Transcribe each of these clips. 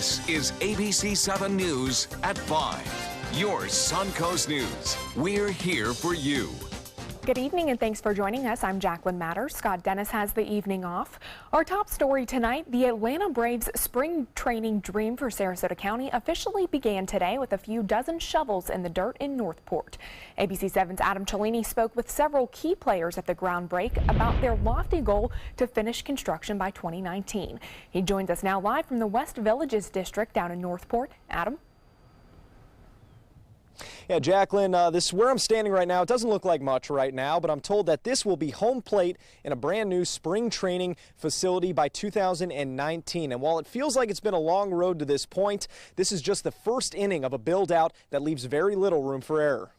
This is ABC7 News at 5. Your Suncoast News. We're here for you. Good evening and thanks for joining us. I'm Jacqueline Matters. Scott Dennis has the evening off. Our top story tonight, the Atlanta Braves spring training dream for Sarasota County officially began today with a few dozen shovels in the dirt in Northport. ABC7's Adam Cellini spoke with several key players at the groundbreak about their lofty goal to finish construction by 2019. He joins us now live from the West Villages district down in Northport. Adam? Yeah, Jacqueline, this is where I'm standing right now. It doesn't look like much right now, but I'm told that this will be home plate in a brand new spring training facility by 2019. And while it feels like it's been a long road to this point, this is just the first inning of a build out that leaves very little room for error.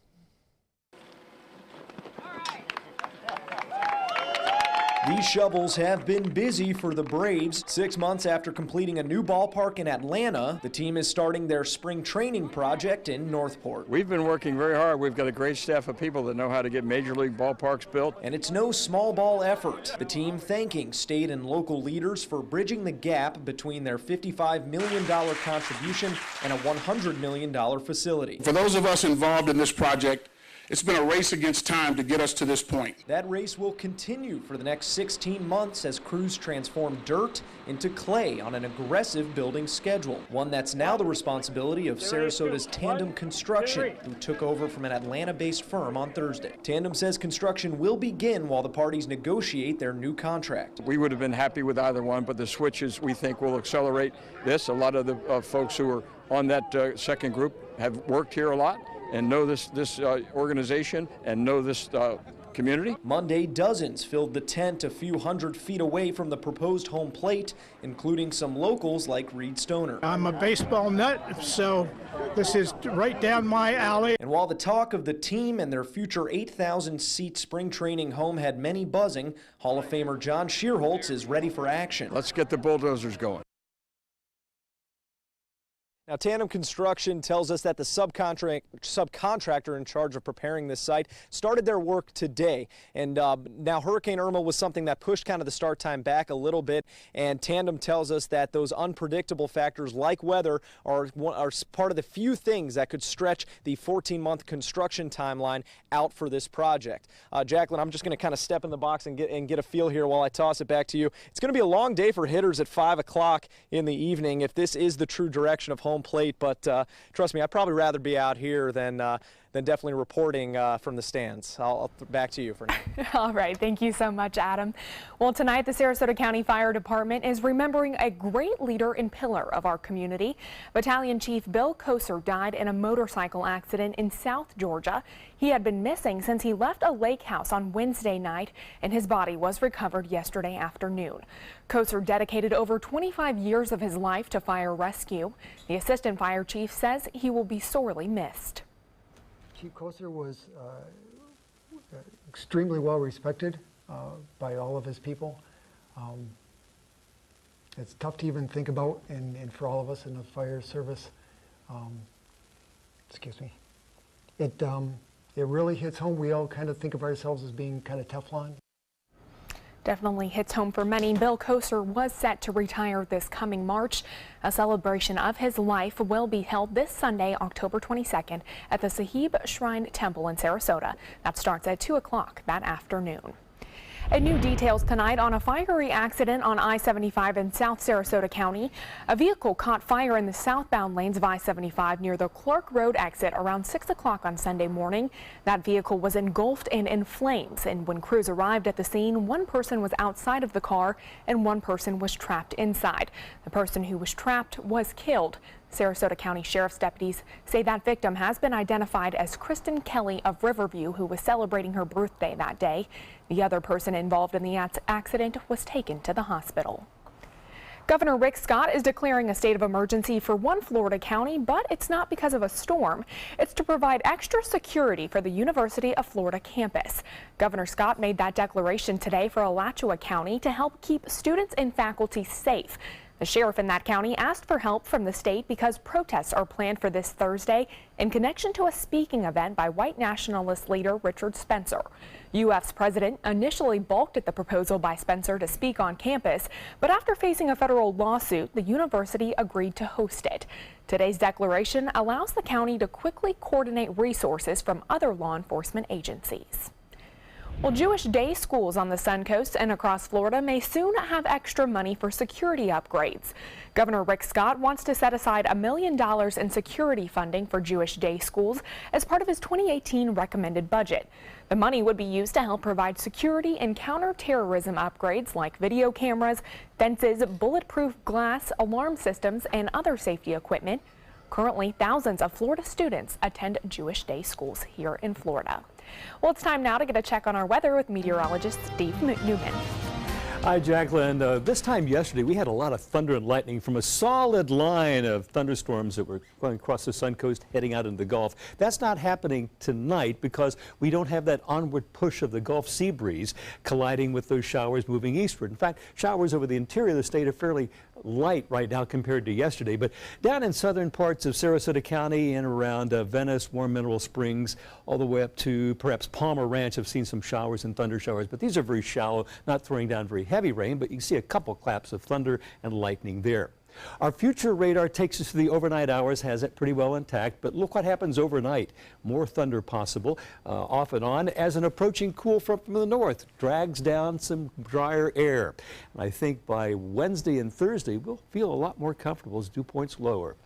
These shovels have been busy for the Braves. 6 months after completing a new ballpark in Atlanta, the team is starting their spring training project in Northport. We've been working very hard. We've got a great staff of people that know how to get major league ballparks built. And it's no small ball effort. The team thanking state and local leaders for bridging the gap between their $55 million contribution and a $100 million facility. For those of us involved in this project, it's been a race against time to get us to this point. That race will continue for the next 16 months as crews transform dirt into clay on an aggressive building schedule, one that's now the responsibility of Sarasota's Tandem Construction, who took over from an Atlanta-based firm on Thursday. Tandem says construction will begin while the parties negotiate their new contract. We would have been happy with either one, but the switches we think will accelerate this. A lot of the folks who are on that second group have worked here a lot and know this organization and know this community. Monday, dozens filled the tent a few hundred feet away from the proposed home plate, including some locals like Reed Stoner. I'm a baseball nut, so this is right down my alley. And while the talk of the team and their future 8,000-seat spring training home had many buzzing, Hall of Famer John Shearholtz is ready for action. Let's get the bulldozers going. Now, Tandem Construction tells us that the subcontractor in charge of preparing this site started their work today. And now Hurricane Irma was something that pushed kind of the start time back a little bit. And Tandem tells us that those unpredictable factors like weather are part of the few things that could stretch the 14-month construction timeline out for this project. Jacqueline, I'm just going to kind of step in the box and get a feel here while I toss it back to you. It's going to be a long day for hitters at 5 o'clock in the evening if this is the true direction of home plate, but trust me, I'd probably rather be out here than definitely reporting from the stands. I'll back to you for now. All right, thank you so much, Adam. Well, tonight the Sarasota County Fire Department is remembering a great leader and pillar of our community. Battalion Chief Bill Kosar died in a motorcycle accident in South Georgia. He had been missing since he left a lake house on Wednesday night, and his body was recovered yesterday afternoon. Kosar dedicated over 25 years of his life to fire rescue. The assistant fire chief says he will be sorely missed. Chief Kosar was extremely well respected by all of his people. It's tough to even think about, and for all of us in the fire service, excuse me, it really hits home. We all kind of think of ourselves as being kind of Teflon. Definitely hits home for many. Bill Kosar was set to retire this coming March. A celebration of his life will be held this Sunday, October 22nd, at the Sahib Shrine Temple in Sarasota. That starts at 2 o'clock that afternoon. And new details tonight on a fiery accident on I-75 in South Sarasota County. A vehicle caught fire in the southbound lanes of I-75 near the Clark Road exit around 6 o'clock on Sunday morning. That vehicle was engulfed and in flames, and when crews arrived at the scene, one person was outside of the car and one person was trapped inside. The person who was trapped was killed. Sarasota County Sheriff's deputies say that victim has been identified as Kristen Kelly of Riverview, who was celebrating her birthday that day. The other person involved in the accident was taken to the hospital. Governor Rick Scott is declaring a state of emergency for one Florida county, but it's not because of a storm. It's to provide extra security for the University of Florida campus. Governor Scott made that declaration today for Alachua County to help keep students and faculty safe. The sheriff in that county asked for help from the state because protests are planned for this Thursday in connection to a speaking event by white nationalist leader Richard Spencer. UF's president initially balked at the proposal by Spencer to speak on campus, but after facing a federal lawsuit, the university agreed to host it. Today's declaration allows the county to quickly coordinate resources from other law enforcement agencies. Well, Jewish day schools on the Suncoast and across Florida may soon have extra money for security upgrades. Governor Rick Scott wants to set aside $1 million in security funding for Jewish day schools as part of his 2018 recommended budget. The money would be used to help provide security and counterterrorism upgrades like video cameras, fences, bulletproof glass, alarm systems, and other safety equipment. Currently, thousands of Florida students attend Jewish day schools here in Florida. Well, it's time now to get a check on our weather with meteorologist Steve Newman. Hi, Jacqueline. This time yesterday, we had a lot of thunder and lightning from a solid line of thunderstorms that were going across the Suncoast, heading out into the Gulf. That's not happening tonight because we don't have that onward push of the Gulf sea breeze colliding with those showers moving eastward. In fact, showers over the interior of the state are fairly light right now compared to yesterday, but down in southern parts of Sarasota County and around Venice, Warm Mineral Springs, all the way up to perhaps Palmer Ranch, have seen some showers and thunder showers, but these are very shallow, not throwing down very heavy rain, but you can see a couple claps of thunder and lightning there. Our future radar takes us to the overnight hours, has it pretty well intact, but look what happens overnight. More thunder possible off and on as an approaching cool front from the north drags down some drier air. And I think by Wednesday and Thursday, we'll feel a lot more comfortable as dew points lower.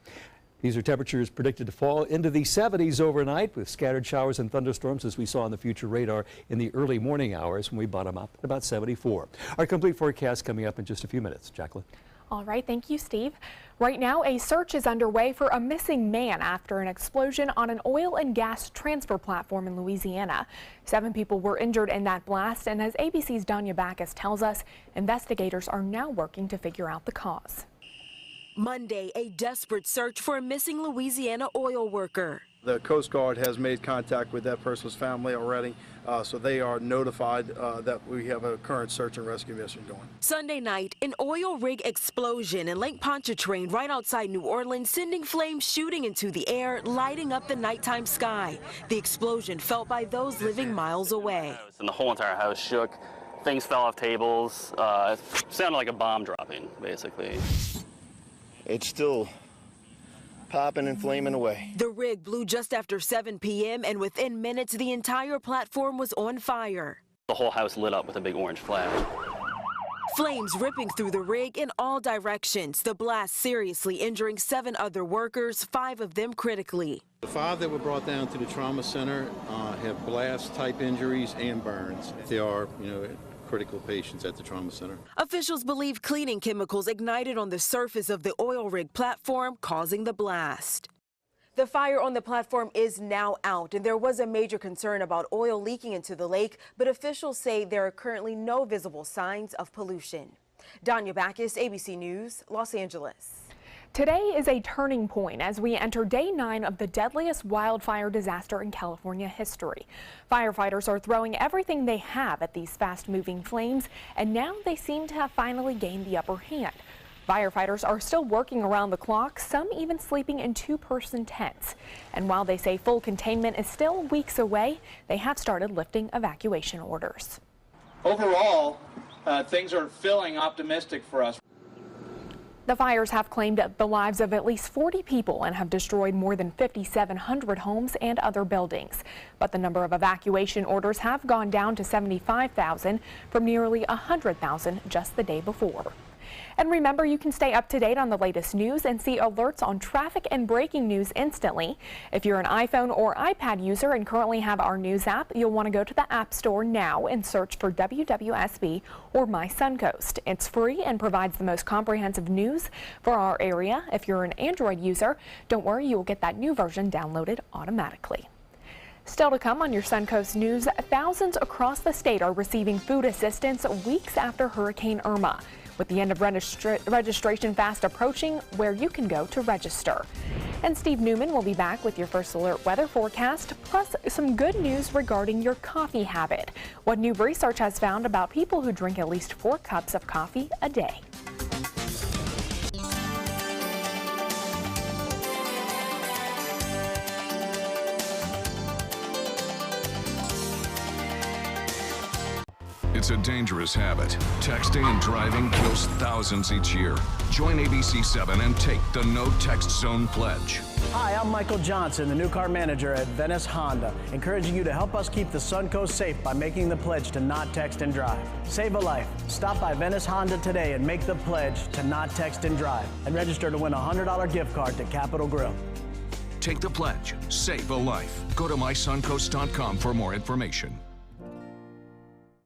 These are temperatures predicted to fall into the 70s overnight with scattered showers and thunderstorms as we saw on the future radar in the early morning hours when we bottom up at about 74. Our complete forecast coming up in just a few minutes. Jacqueline. All right, thank you, Steve. Right now, a search is underway for a missing man after an explosion on an oil and gas transfer platform in Louisiana. 7 people were injured in that blast, and as ABC's Danya Backus tells us, investigators are now working to figure out the cause. Monday, a desperate search for a missing Louisiana oil worker. The Coast Guard has made contact with that person's family already, so they are notified that we have a current search and rescue mission going. Sunday night, an oil rig explosion in Lake Pontchartrain right outside New Orleans, sending flames shooting into the air, lighting up the nighttime sky. The explosion felt by those living miles away. And the whole entire house shook. Things fell off tables. It sounded like a bomb dropping, basically. It's still popping and flaming away. The rig blew just after 7 p.m. and within minutes the entire platform was on fire. The whole house lit up with a big orange flash. Flames ripping through the rig in all directions. The blast seriously injuring 7 other workers, 5 of them critically. The 5 that were brought down to the trauma center have blast-type injuries and burns. They are, critical patients at the trauma center. Officials believe cleaning chemicals ignited on the surface of the oil rig platform, causing the blast. The fire on the platform is now out, and there was a major concern about oil leaking into the lake, but officials say there are currently no visible signs of pollution. Danya Backus, ABC News, Los Angeles. Today is a turning point as we enter day 9 of the deadliest wildfire disaster in California history. Firefighters are throwing everything they have at these fast-moving flames, and now they seem to have finally gained the upper hand. Firefighters are still working around the clock, some even sleeping in 2-person tents. And while they say full containment is still weeks away, they have started lifting evacuation orders. Overall, things are feeling optimistic for us. The fires have claimed the lives of at least 40 people and have destroyed more than 5,700 homes and other buildings. But the number of evacuation orders have gone down to 75,000 from nearly 100,000 just the day before. And remember, you can stay up to date on the latest news and see alerts on traffic and breaking news instantly. If you're an iPhone or iPad user and currently have our news app, you'll want to go to the App Store now and search for WWSB or My Suncoast. It's free and provides the most comprehensive news for our area. If you're an Android user, don't worry, you will get that new version downloaded automatically. Still to come on your Suncoast News, thousands across the state are receiving food assistance weeks after Hurricane Irma, with the end of registration fast approaching, where you can go to register. And Steve Newman will be back with your first alert weather forecast, plus some good news regarding your coffee habit. What new research has found about people who drink at least 4 cups of coffee a day. It's a dangerous habit. Texting and driving kills thousands each year. Join ABC7 and take the No Text Zone pledge. Hi, I'm Michael Johnson, the new car manager at Venice Honda, encouraging you to help us keep the Suncoast safe by making the pledge to not text and drive. Save a life. Stop by Venice Honda today and make the pledge to not text and drive, and register to win a $100 gift card to Capitol Grill. Take the pledge. Save a life. Go to mysuncoast.com for more information.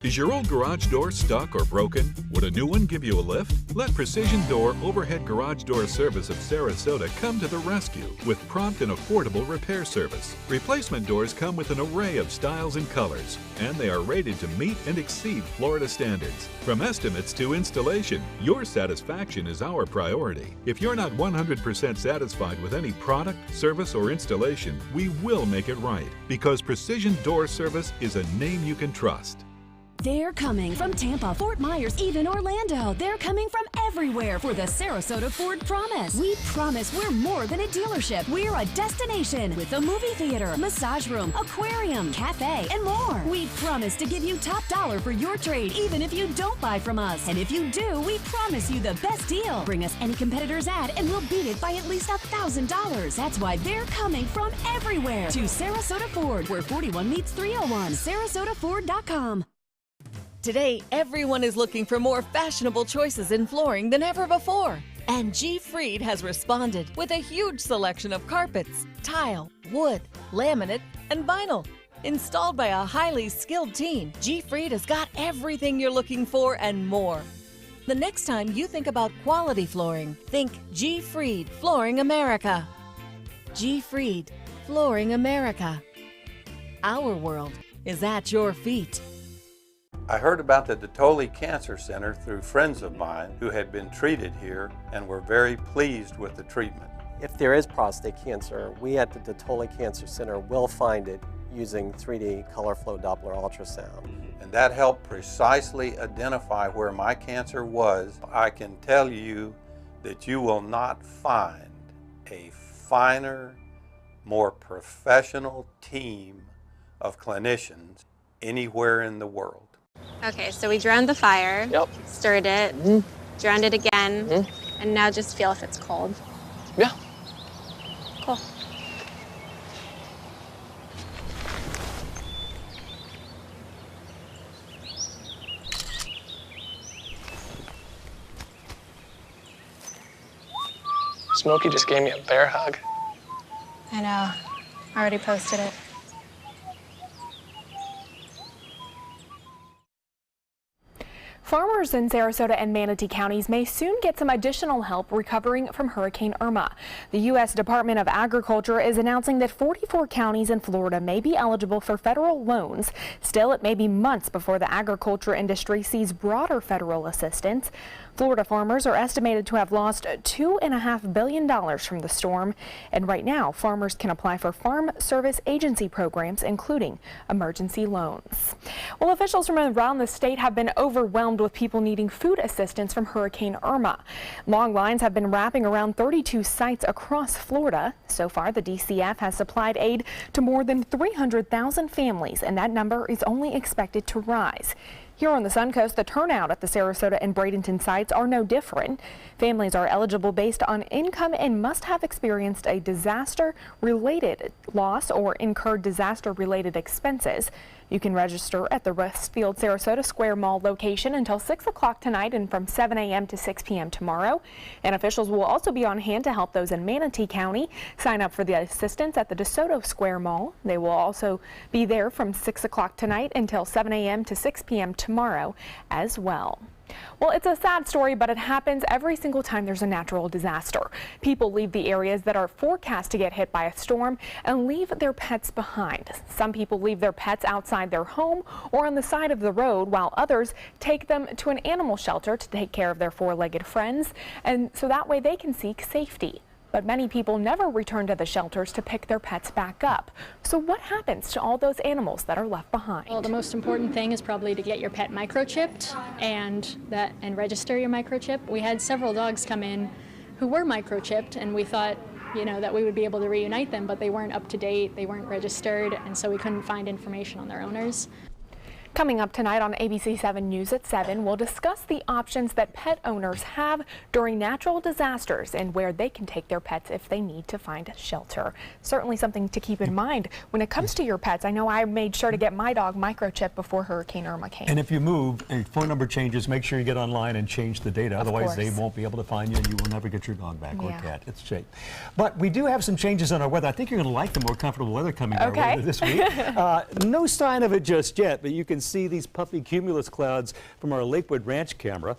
Is your old garage door stuck or broken? Would a new one give you a lift? Let Precision Door Overhead Garage Door Service of Sarasota come to the rescue with prompt and affordable repair service. Replacement doors come with an array of styles and colors, and they are rated to meet and exceed Florida standards. From estimates to installation, your satisfaction is our priority. If you're not 100% satisfied with any product, service, or installation, we will make it right, because Precision Door Service is a name you can trust. They're coming from Tampa, Fort Myers, even Orlando. They're coming from everywhere for the Sarasota Ford Promise. We promise we're more than a dealership. We're a destination with a movie theater, massage room, aquarium, cafe, and more. We promise to give you top dollar for your trade, even if you don't buy from us. And if you do, we promise you the best deal. Bring us any competitor's ad and we'll beat it by at least $1,000. That's why they're coming from everywhere to Sarasota Ford, where 41 meets 301. SarasotaFord.com. Today, everyone is looking for more fashionable choices in flooring than ever before. And G. Fried has responded with a huge selection of carpets, tile, wood, laminate, and vinyl. Installed by a highly skilled team, G. Fried has got everything you're looking for and more. The next time you think about quality flooring, think G. Fried Flooring America. G. Fried Flooring America. Our world is at your feet. I heard about the Trampoline Cancer Center through friends of mine who had been treated here and were very pleased with the treatment. If there is prostate cancer, we at the Trampoline Cancer Center will find it using 3D color flow Doppler ultrasound. And that helped precisely identify where my cancer was. I can tell you that you will not find a finer, more professional team of clinicians anywhere in the world. Okay, so we drowned the fire, stirred it, drowned it again, and now just feel if it's cold. Yeah. Cool. Smokey just gave me a bear hug. I know. I already posted it. Farmers in Sarasota and Manatee counties may soon get some additional help recovering from Hurricane Irma. The U.S. Department of Agriculture is announcing that 44 counties in Florida may be eligible for federal loans. Still, it may be months before the agriculture industry sees broader federal assistance. Florida farmers are estimated to have lost $2.5 billion from the storm, and right now farmers can apply for Farm Service Agency programs, including emergency loans. Well, officials from around the state have been overwhelmed with people needing food assistance from Hurricane Irma. Long lines have been wrapping around 32 sites across Florida. So far, the DCF has supplied aid to more than 300,000 families, and that number is only expected to rise. Here on the Suncoast, the turnout at the Sarasota and Bradenton sites are no different. Families are eligible based on income and must have experienced a disaster-related loss or incurred disaster-related expenses. You can register at the Westfield Sarasota Square Mall location until 6 o'clock tonight and from 7 a.m. to 6 p.m. tomorrow. And officials will also be on hand to help those in Manatee County sign up for the assistance at the DeSoto Square Mall. They will also be there from 6 o'clock tonight until 7 a.m. to 6 p.m. tomorrow as well. Well, it's a sad story, but it happens every single time there's a natural disaster. People leave the areas that are forecast to get hit by a storm and leave their pets behind. Some people leave their pets outside their home or on the side of the road, while others take them to an animal shelter to take care of their four-legged friends, and so that way they can seek safety. But many people never return to the shelters to pick their pets back up. So what happens to all those animals that are left behind? Well, the most important thing is probably to get your pet microchipped and register your microchip. We had several dogs come in who were microchipped, and we thought, you know, that we would be able to reunite them, but they weren't up to date, they weren't registered, and so we couldn't find information on their owners. Coming up tonight on ABC7 News at 7, we'll discuss the options that pet owners have during natural disasters and where they can take their pets if they need to find shelter. Certainly something to keep in mind when it comes to your pets. I know I made sure to get my dog microchipped before Hurricane Irma came. And if you move, a phone number changes, make sure you get online and change the data. Otherwise, they won't be able to find you and you will never get your dog back or cat. It's a shame. But we do have some changes on our weather. I think you're going to like the more comfortable weather coming our way this week. No sign of it just yet, but you can see these puffy cumulus clouds from our Lakewood Ranch camera.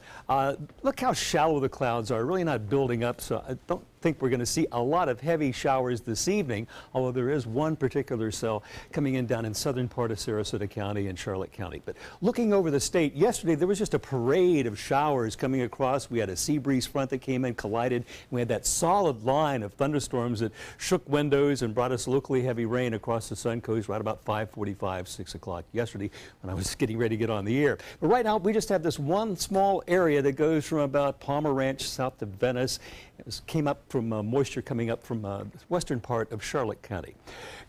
Look how shallow the clouds are, really not building up, so I don't think we're going to see a lot of heavy showers this evening, although there is one particular cell coming in down in southern part of Sarasota County and Charlotte County. But looking over the state, yesterday there was just a parade of showers coming across. We had a sea breeze front that came in, collided. We had that solid line of thunderstorms that shook windows and brought us locally heavy rain across the Sun Coast right about 5:45, 6 o'clock yesterday when I was getting ready to get on the air. But right now we just have this one small area that goes from about Palmer Ranch south to Venice. It came up from moisture coming up from the western part of Charlotte County.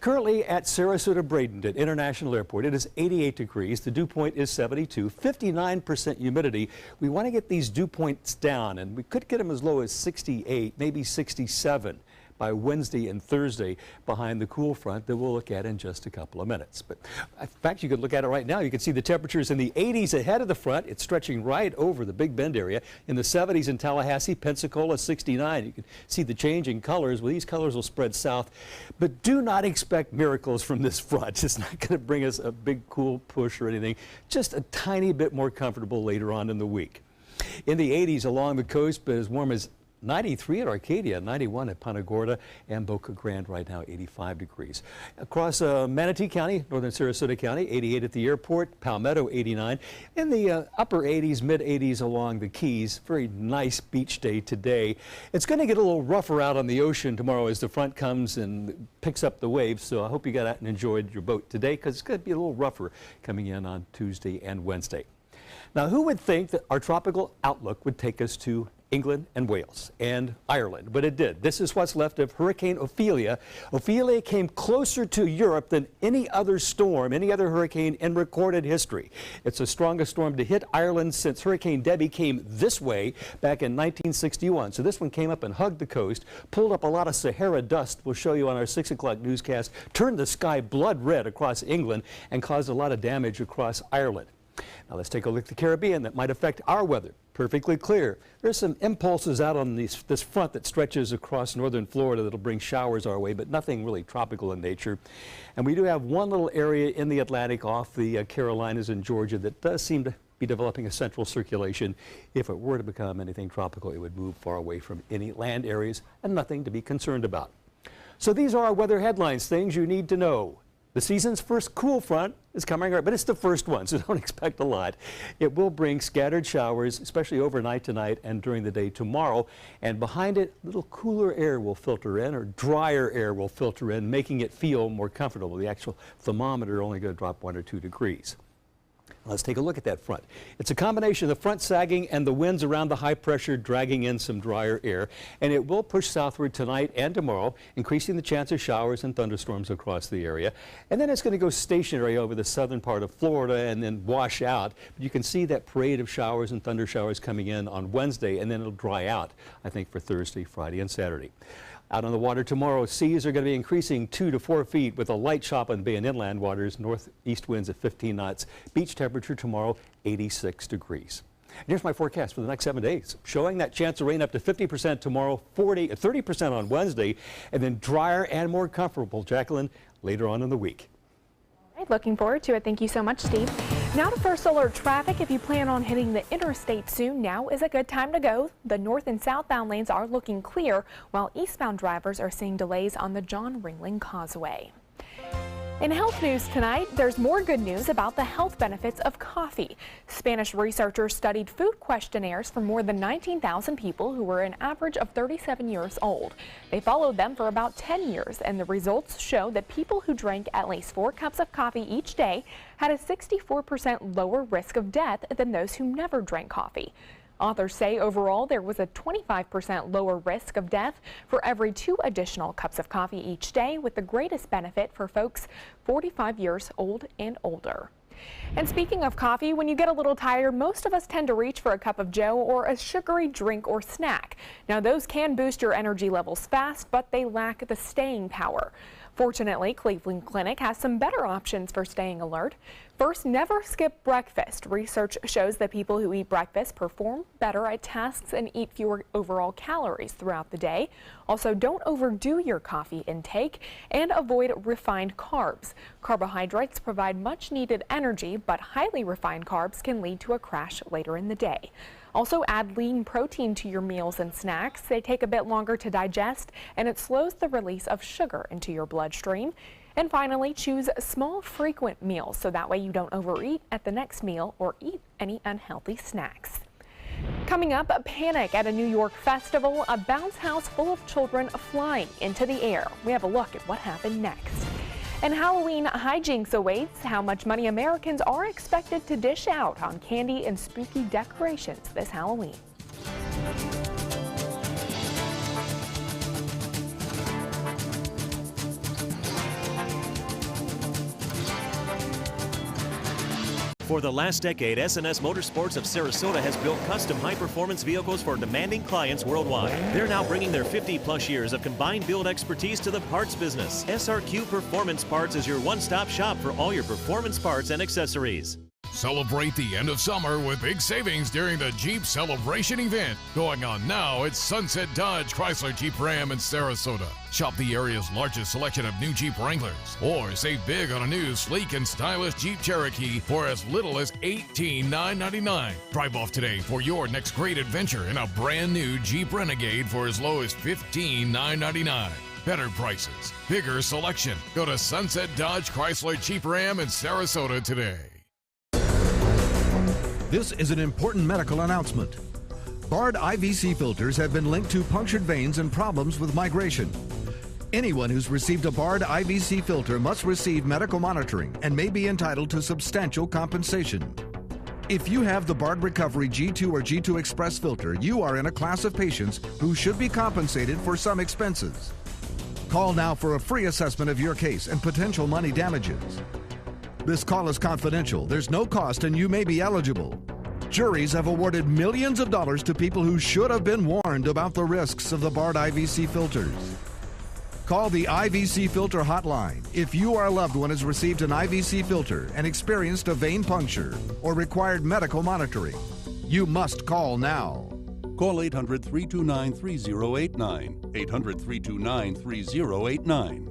Currently at Sarasota Bradenton International Airport, it is 88 degrees. The dew point is 72, 59% humidity. We want to get these dew points down, and we could get them as low as 68, maybe 67. By Wednesday and Thursday behind the cool front that we'll look at in just a couple of minutes. But in fact, you could look at it right now. You can see the temperatures in the 80s ahead of the front. It's stretching right over the Big Bend area. In the 70s in Tallahassee, Pensacola, 69. You can see the change in colors. Well, these colors will spread south. But do not expect miracles from this front. It's not going to bring us a big cool push or anything. Just a tiny bit more comfortable later on in the week. In the 80s along the coast, but as warm as 93 at Arcadia, 91 at Punta Gorda, and Boca Grande right now 85 degrees. Across Manatee County, northern Sarasota County, 88 at the airport, Palmetto 89. In the upper 80s, mid 80s along the Keys. Very nice beach day today. It's going to get a little rougher out on the ocean tomorrow as the front comes and picks up the waves, so I hope you got out and enjoyed your boat today because it's going to be a little rougher coming in on Tuesday and Wednesday. Now, who would think that our tropical outlook would take us to England and Wales and Ireland, but it did. This is what's left of Hurricane Ophelia. Ophelia came closer to Europe than any other storm, any other hurricane in recorded history. It's the strongest storm to hit Ireland since Hurricane Debbie came this way back in 1961. So this one came up and hugged the coast, pulled up a lot of Sahara dust, we'll show you on our 6 o'clock newscast, turned the sky blood red across England and caused a lot of damage across Ireland. Now let's take a look at the Caribbean that might affect our weather. Perfectly clear. There's some impulses out on this front that stretches across northern Florida that'll bring showers our way, but nothing really tropical in nature. And we do have one little area in the Atlantic off the Carolinas and Georgia that does seem to be developing a central circulation. If it were to become anything tropical, it would move far away from any land areas and nothing to be concerned about. So these are our weather headlines, things you need to know. The season's first cool front is coming, but it's the first one, so don't expect a lot. It will bring scattered showers, especially overnight tonight and during the day tomorrow. And behind it, a little cooler air will filter in, or drier air will filter in, making it feel more comfortable. The actual thermometer only going to drop 1 or 2 degrees. Let's take a look at that front. It's a combination of the front sagging and the winds around the high pressure dragging in some drier air, and it will push southward tonight and tomorrow, increasing the chance of showers and thunderstorms across the area. And then it's going to go stationary over the southern part of Florida and then wash out. But you can see that parade of showers and thunder showers coming in on Wednesday, and then it'll dry out, I think, for Thursday, Friday, and Saturday. Out on the water tomorrow, seas are going to be increasing 2 to 4 feet with a light chop on bay and inland waters, northeast winds at 15 knots. Beach temperature tomorrow, 86 degrees. And here's my forecast for the next 7 days, showing that chance of rain up to 50% tomorrow, 30% on Wednesday, and then drier and more comfortable, Jacqueline, later on in the week. Looking forward to it. Thank you so much, Steve. Now to first alert traffic. If you plan on hitting the interstate soon, now is a good time to go. The north and southbound lanes are looking clear, while eastbound drivers are seeing delays on the John Ringling Causeway. In health news tonight, there's more good news about the health benefits of coffee. Spanish researchers studied food questionnaires for more than 19,000 people who were an average of 37 years old. They followed them for about 10 years, and the results show that people who drank at least 4 cups of coffee each day had a 64% lower risk of death than those who never drank coffee. Authors say overall there was a 25% lower risk of death for every 2 additional cups of coffee each day, with the greatest benefit for folks 45 years old and older. And speaking of coffee, when you get a little tired, most of us tend to reach for a cup of Joe or a sugary drink or snack. Now, those can boost your energy levels fast, but they lack the staying power. Fortunately, Cleveland Clinic has some better options for staying alert. First, never skip breakfast. Research shows that people who eat breakfast perform better at tasks and eat fewer overall calories throughout the day. Also, don't overdo your coffee intake and avoid refined carbs. Carbohydrates provide much needed energy, but highly refined carbs can lead to a crash later in the day. Also, add lean protein to your meals and snacks. They take a bit longer to digest, and it slows the release of sugar into your bloodstream. And finally, choose small, frequent meals so that way you don't overeat at the next meal or eat any unhealthy snacks. Coming up, a panic at a New York festival, a bounce house full of children flying into the air. We have a look at what happened next. And Halloween hijinks awaits, how much money Americans are expected to dish out on candy and spooky decorations this Halloween. For the last decade, S&S Motorsports of Sarasota has built custom high-performance vehicles for demanding clients worldwide. They're now bringing their 50-plus years of combined build expertise to the parts business. SRQ Performance Parts is your one-stop shop for all your performance parts and accessories. Celebrate the end of summer with big savings during the Jeep Celebration event going on now at Sunset Dodge Chrysler Jeep Ram in Sarasota. Shop the area's largest selection of new Jeep Wranglers, or save big on a new sleek and stylish Jeep Cherokee for as little as $18,999. Drive off today for your next great adventure in a brand new Jeep Renegade for as low as $15,999. Better prices, bigger selection. Go to Sunset Dodge Chrysler Jeep Ram in Sarasota today. This is an important medical announcement. Bard IVC filters have been linked to punctured veins and problems with migration. Anyone who's received a Bard IVC filter must receive medical monitoring and may be entitled to substantial compensation. If you have the Bard Recovery G2 or G2 Express filter, you are in a class of patients who should be compensated for some expenses. Call now for a free assessment of your case and potential money damages. This call is confidential. There's no cost and you may be eligible. Juries have awarded millions of dollars to people who should have been warned about the risks of the Bard IVC filters. Call the IVC Filter Hotline if you or a loved one has received an IVC filter and experienced a vein puncture or required medical monitoring. You must call now. Call 800-329-3089. 800-329-3089.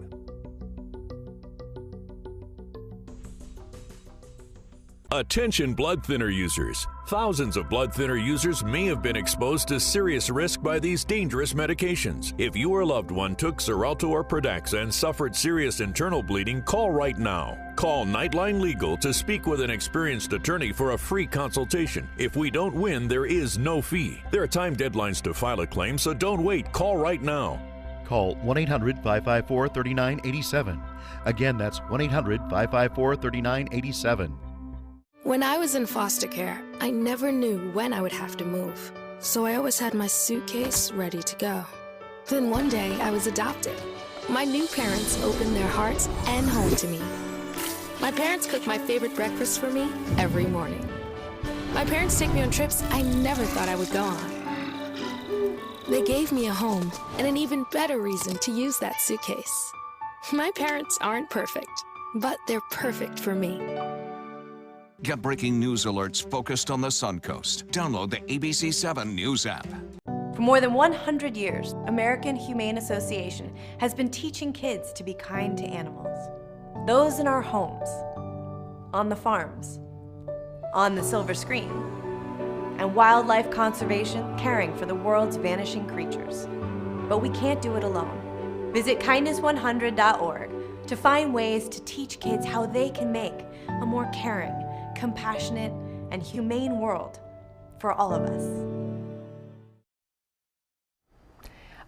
Attention blood thinner users. Thousands of blood thinner users may have been exposed to serious risk by these dangerous medications. If you or a loved one took Xarelto or Pradaxa and suffered serious internal bleeding, call right now. Call Nightline Legal to speak with an experienced attorney for a free consultation. If we don't win, there is no fee. There are time deadlines to file a claim, so don't wait. Call right now. Call 1-800-554-3987. Again, that's 1-800-554-3987. When I was in foster care, I never knew when I would have to move, so I always had my suitcase ready to go. Then one day, I was adopted. My new parents opened their hearts and home to me. My parents cook my favorite breakfast for me every morning. My parents take me on trips I never thought I would go on. They gave me a home and an even better reason to use that suitcase. My parents aren't perfect, but they're perfect for me. Get breaking news alerts focused on the Suncoast. Download the ABC7 News app. For more than 100 years, American Humane Association has been teaching kids to be kind to animals. Those in our homes, on the farms, on the silver screen, and wildlife conservation, caring for the world's vanishing creatures. But we can't do it alone. Visit kindness100.org to find ways to teach kids how they can make a more caring, compassionate, and humane world for all of us.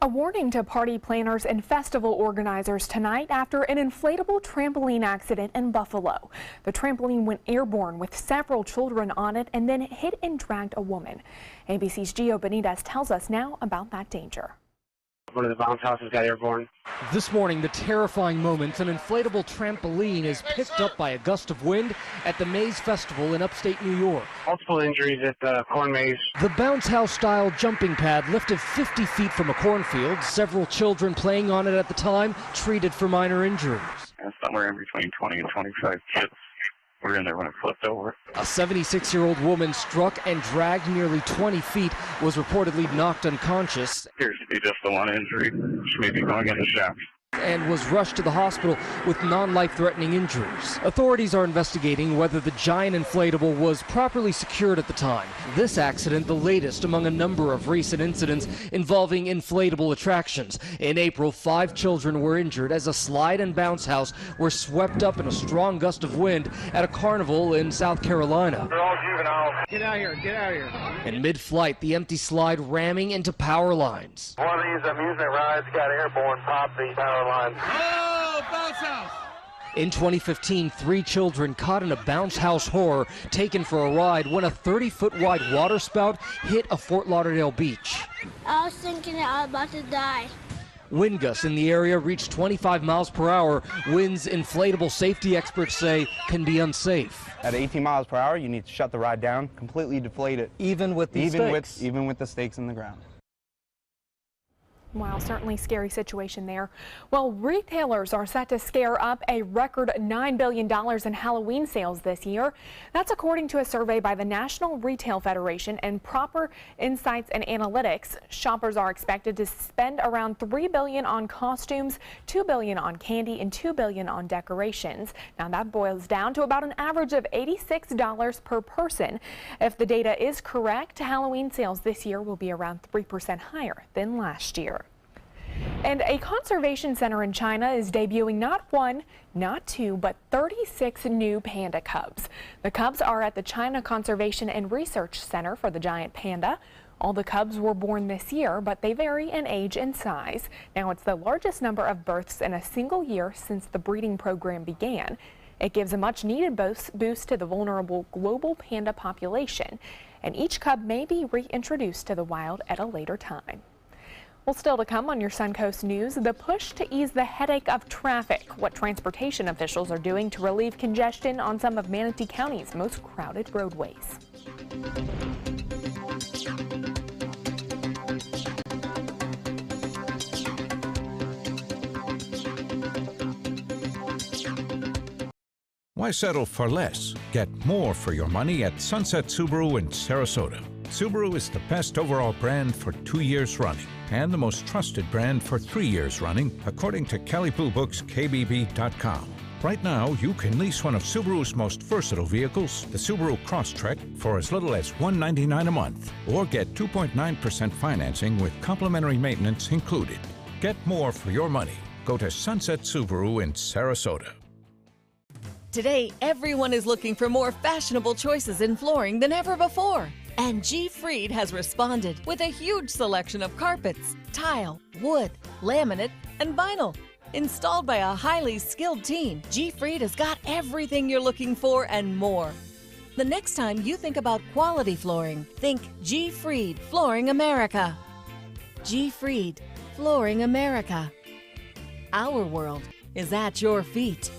A warning to party planners and festival organizers tonight after an inflatable trampoline accident in Buffalo. The trampoline went airborne with several children on it and then hit and dragged a woman. ABC's Gio Benitez tells us now about that danger. One of the bounce houses got airborne. This morning, the terrifying moment, an inflatable trampoline is picked up by a gust of wind at the Maze Festival in upstate New York. Multiple injuries at the corn maze. The bounce house-style jumping pad lifted 50 feet from a cornfield. Several children playing on it at the time treated for minor injuries. Somewhere in between 20 and 25 kids were in there when it flipped over. A 76-year-old woman struck and dragged nearly 20 feet, was reportedly knocked unconscious. Appears to be just the one injury. She may be going into shock. And was rushed to the hospital with non-life-threatening injuries. Authorities are investigating whether the giant inflatable was properly secured at the time. This accident, the latest among a number of recent incidents involving inflatable attractions. In April, 5 children were injured as a slide and bounce house were swept up in a strong gust of wind at a carnival in South Carolina. They're all juveniles. Get out here, get out here. In mid-flight, the empty slide ramming into power lines. One of these amusement rides got airborne, popped the power line. Oh, bounce house! In 2015, 3 children caught in a bounce house horror taken for a ride when a 30-foot wide water spout hit a Fort Lauderdale beach. I was thinking that I was about to die. Wind gusts in the area reached 25 miles per hour. Winds inflatable safety experts say can be unsafe. At 18 miles per hour, you need to shut the ride down, completely deflate it. Even with the stakes? Even with the stakes in the ground. Wow, certainly scary situation there. Well, retailers are set to scare up a record $9 billion in Halloween sales this year. That's according to a survey by the National Retail Federation and Proper Insights and Analytics. Shoppers are expected to spend around $3 billion on costumes, $2 billion on candy, and $2 billion on decorations. Now that boils down to about an average of $86 per person. If the data is correct, Halloween sales this year will be around 3% higher than last year. And a conservation center in China is debuting not 1, not 2, but 36 new panda cubs. The cubs are at the China Conservation and Research Center for the giant panda. All the cubs were born this year, but they vary in age and size. Now it's the largest number of births in a single year since the breeding program began. It gives a much-needed boost to the vulnerable global panda population, and each cub may be reintroduced to the wild at a later time. Well, still to come on your Suncoast News, the push to ease the headache of traffic, what transportation officials are doing to relieve congestion on some of Manatee County's most crowded roadways. Why settle for less? Get more for your money at Sunset Subaru in Sarasota. Subaru is the best overall brand for 2 years running and the most trusted brand for 3 years running, according to Kelley Blue Book's KBB.com. Right now, you can lease one of Subaru's most versatile vehicles, the Subaru Crosstrek, for as little as $199 a month, or get 2.9% financing with complimentary maintenance included. Get more for your money. Go to Sunset Subaru in Sarasota. Today, everyone is looking for more fashionable choices in flooring than ever before. And G. Fried has responded with a huge selection of carpets, tile, wood, laminate, and vinyl. Installed by a highly skilled team, G. Fried has got everything you're looking for and more. The next time you think about quality flooring, think G. Fried Flooring America. G. Fried Flooring America. Our world is at your feet.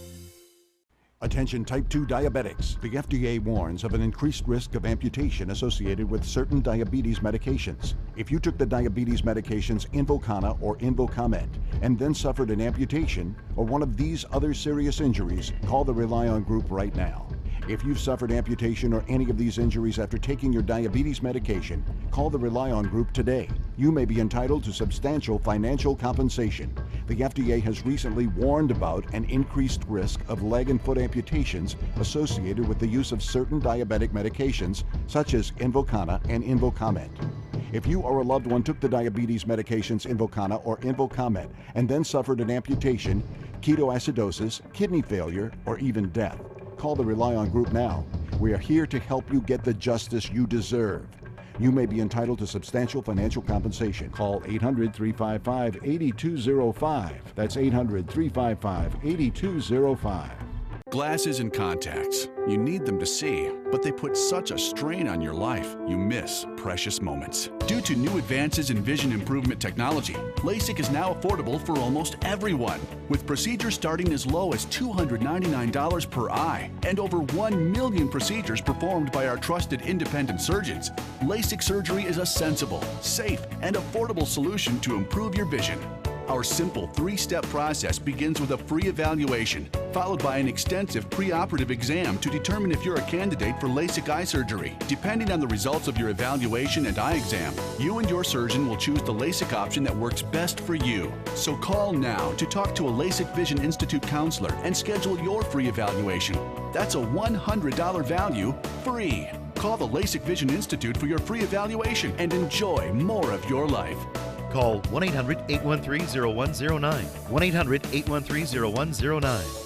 Attention type 2 diabetics. The FDA warns of an increased risk of amputation associated with certain diabetes medications. If you took the diabetes medications Invokana or Invokamet and then suffered an amputation or one of these other serious injuries, call the Rely On Group right now. If you've suffered amputation or any of these injuries after taking your diabetes medication, call the Rely On Group today. You may be entitled to substantial financial compensation. The FDA has recently warned about an increased risk of leg and foot amputations associated with the use of certain diabetic medications such as Invokana and Invokamet. If you or a loved one took the diabetes medications Invokana or Invokamet and then suffered an amputation, ketoacidosis, kidney failure, or even death, call the Rely On Group now. We are here to help you get the justice you deserve. You may be entitled to substantial financial compensation. Call 800-355-8205. That's 800-355-8205. Glasses and contacts. You need them to see, but they put such a strain on your life, you miss precious moments. Due to new advances in vision improvement technology, LASIK is now affordable for almost everyone, with procedures starting as low as $299 per eye and over 1 million procedures performed by our trusted independent surgeons. LASIK surgery is a sensible, safe, and affordable solution to improve your vision. Our simple 3-step process begins with a free evaluation, followed by an extensive preoperative exam to determine if you're a candidate for LASIK eye surgery. Depending on the results of your evaluation and eye exam, you and your surgeon will choose the LASIK option that works best for you. So call now to talk to a LASIK Vision Institute counselor and schedule your free evaluation. That's a $100 value, free. Call the LASIK Vision Institute for your free evaluation and enjoy more of your life. Call 1-800-813-0109. 1-800-813-0109.